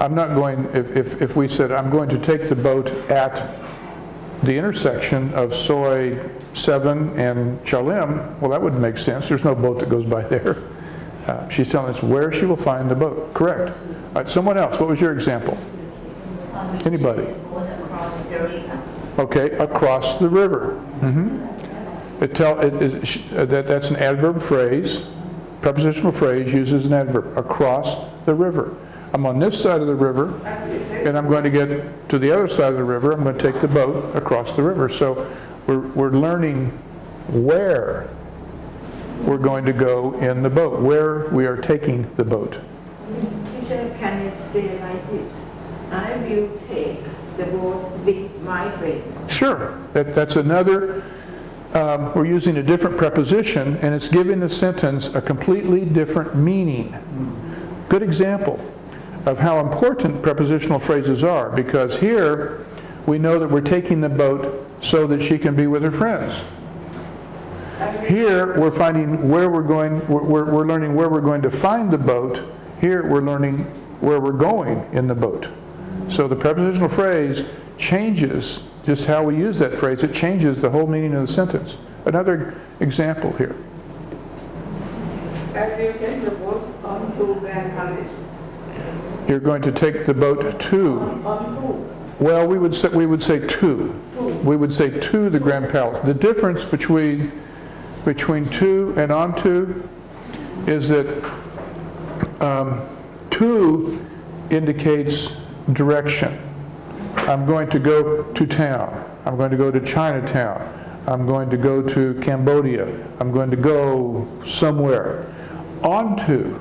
I'm not going, if we said, I'm going to take the boat at the intersection of Soi 7 and Chalim, well, that wouldn't make sense. There's no boat that goes by there. She's telling us where she will find the boat. Correct. All right, someone else. What was your example? Anybody? Okay, across the river. That's an adverb phrase. Prepositional phrase uses an adverb. Across the river. I'm on this side of the river, and I'm going to get to the other side of the river. I'm going to take the boat across the river. So we're learning where we're going to go in the boat, where we are taking the boat. Teacher, can you say like this? I will take the boat with my friends. Sure. That's another, we're using a different preposition, and it's giving the sentence a completely different meaning. Good example of how important prepositional phrases are, because here we know that we're taking the boat so that she can be with her friends. Here we're finding where we're going, we're learning where we're going to find the boat. Here we're learning where we're going in the boat. So the prepositional phrase changes just how we use that phrase. It changes the whole meaning of the sentence. Another example here. You're going to take the boat to. Well, we would say to. We would say to the Grand Palace. The difference between to and onto is that to indicates direction. I'm going to go to town. I'm going to go to Chinatown. I'm going to go to Cambodia. I'm going to go somewhere. Onto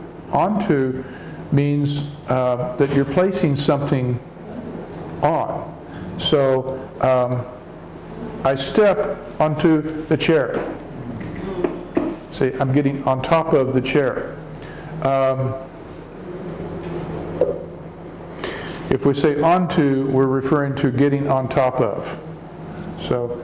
means that you're placing something on. So I step onto the chair. Say, I'm getting on top of the chair. If we say onto, we're referring to getting on top of. So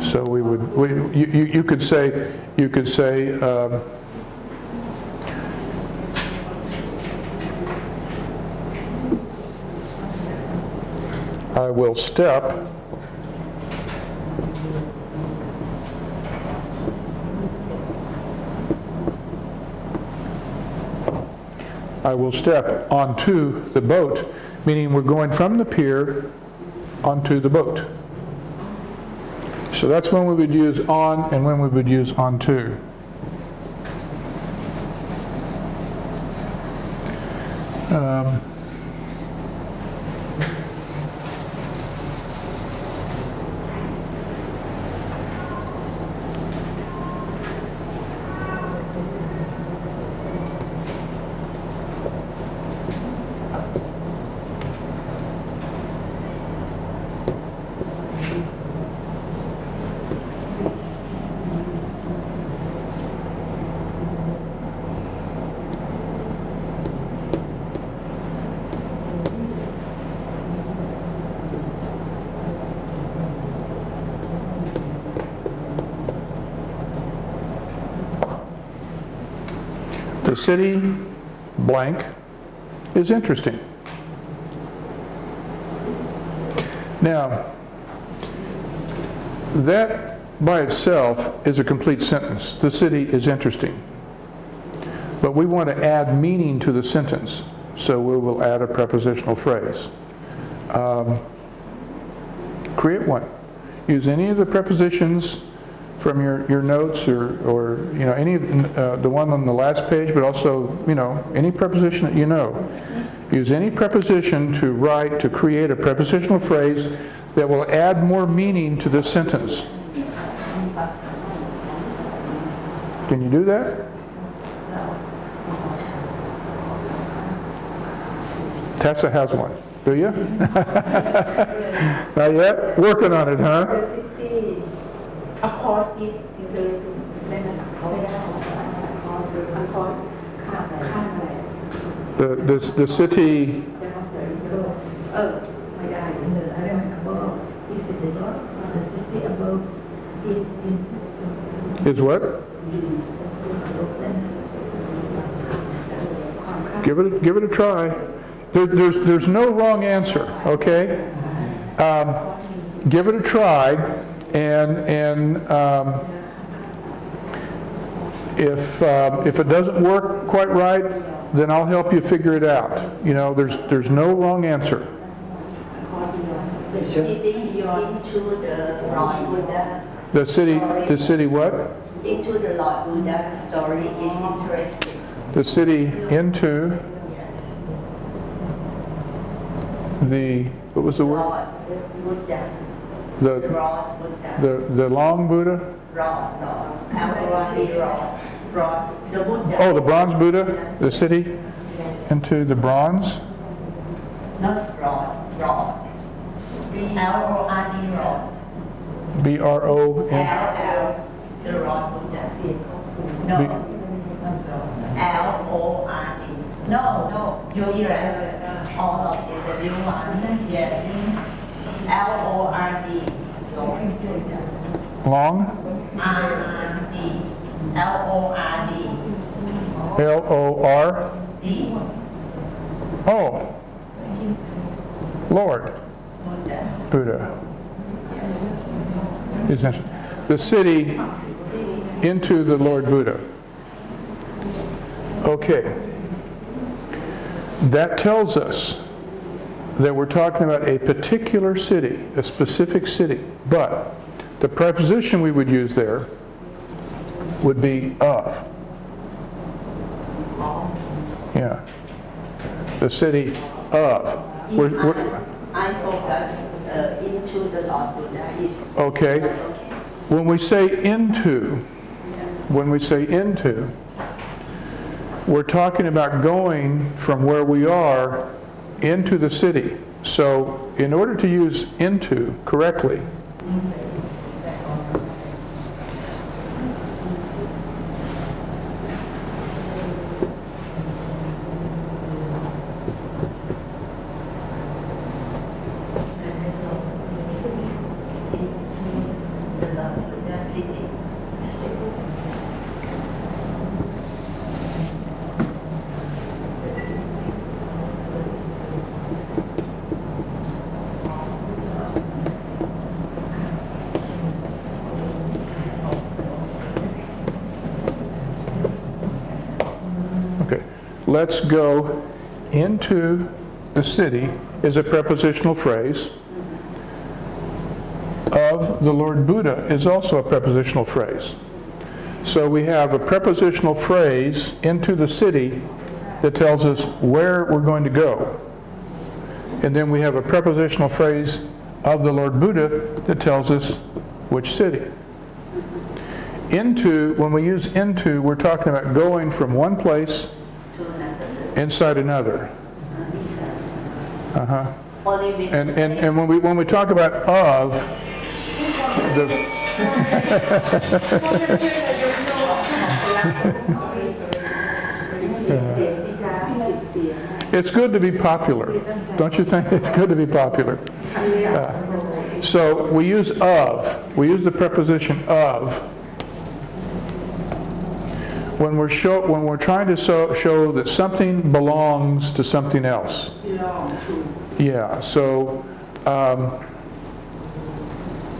so you could say I will step onto the boat, meaning we're going from the pier onto the boat. So that's when we would use on and when we would use onto. The city blank is interesting. Now, that by itself is a complete sentence. The city is interesting. But we want to add meaning to the sentence, so we will add a prepositional phrase. Create one. Use any of the prepositions from your notes or you know, any of the one on the last page, but also, you know, any preposition that you know. Use any preposition to create a prepositional phrase that will add more meaning to this sentence. Can you do that? Tessa has one. Do you? Not yet? Working on it, huh? Of course, is interesting. The city. Is what? Give it a try. There's no wrong answer, okay? Give it a try, and if it doesn't work quite right, then I'll help you figure it out. You know, there's no wrong answer. The city into the Lord Buddha. The city what? Into the Lord Buddha story is interesting. The city into the, what was the word? Lord Buddha. The Lord Buddha. the long Buddha? Lord. The Buddha. Oh, the bronze Buddha. The city into the bronze. Not Lord. L-O-R-D, Lord. B-R-O-N. L, the Lord Buddha. No. L-O-R-D. No. You erase all of it, the new one. Yes. L-O-R-D. Long? R-D. L-O-R-D. L-O-R? D. Oh. Lord. Buddha. The city into the Lord Buddha. Okay. That tells us that we're talking about a particular city, a specific city. But the preposition we would use there would be of. Yeah. The city of. I focus into the Lord Buddha is okay. When we say into, we're talking about going from where we are into the city. So in order to use into correctly, let's go into the city is a prepositional phrase. Of the Lord Buddha is also a prepositional phrase. So we have a prepositional phrase into the city that tells us where we're going to go. And then we have a prepositional phrase of the Lord Buddha that tells us which city. Into, when we use into, we're talking about going from one place inside another. And when we talk about of, it's good to be popular, don't you think? It's good to be popular. So we use of. We use the preposition of when we're trying to show that something belongs to something else. Yeah. So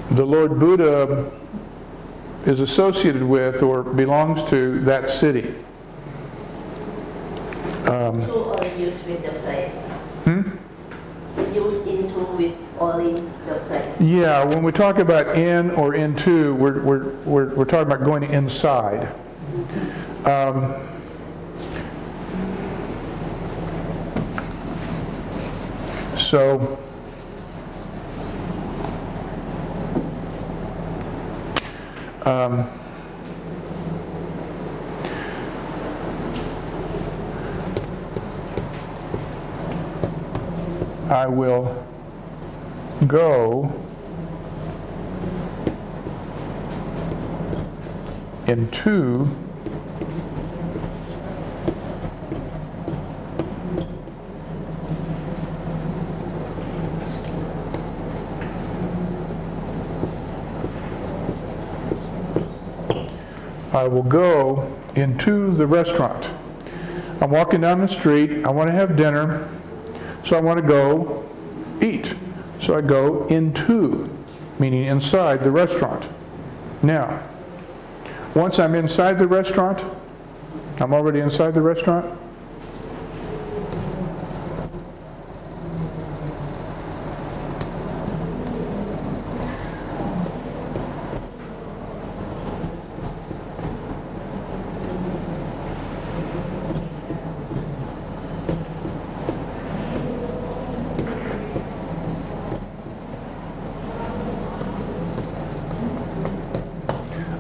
the Lord Buddha is associated with or belongs to that city. Only used with the place. Use into with only the place. Yeah, when we talk about in or into, we're talking about going inside. So I will go into I will go into the restaurant. I'm walking down the street. I want to have dinner. So I want to go eat. So I go into, meaning inside the restaurant. Now, once I'm inside the restaurant, I'm already inside the restaurant.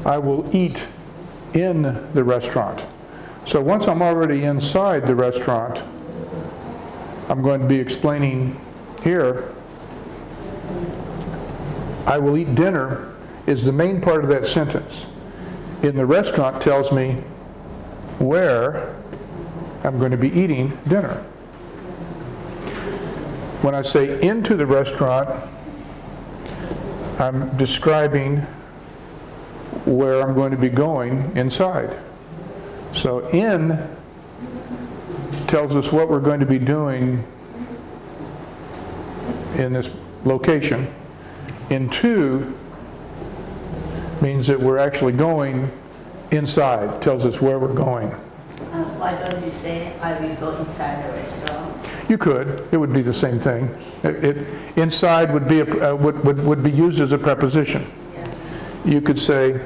I will eat in the restaurant. So once I'm already inside the restaurant, I'm going to be explaining here, I will eat dinner is the main part of that sentence. In the restaurant tells me where I'm going to be eating dinner. When I say into the restaurant, I'm describing where I'm going to be going inside. So in tells us what we're going to be doing in this location. Into means that we're actually going inside, tells us where we're going. Why don't you say, I will go inside the restaurant? You could. It would be the same thing. Inside would be, would be used as a preposition. Yeah. You could say,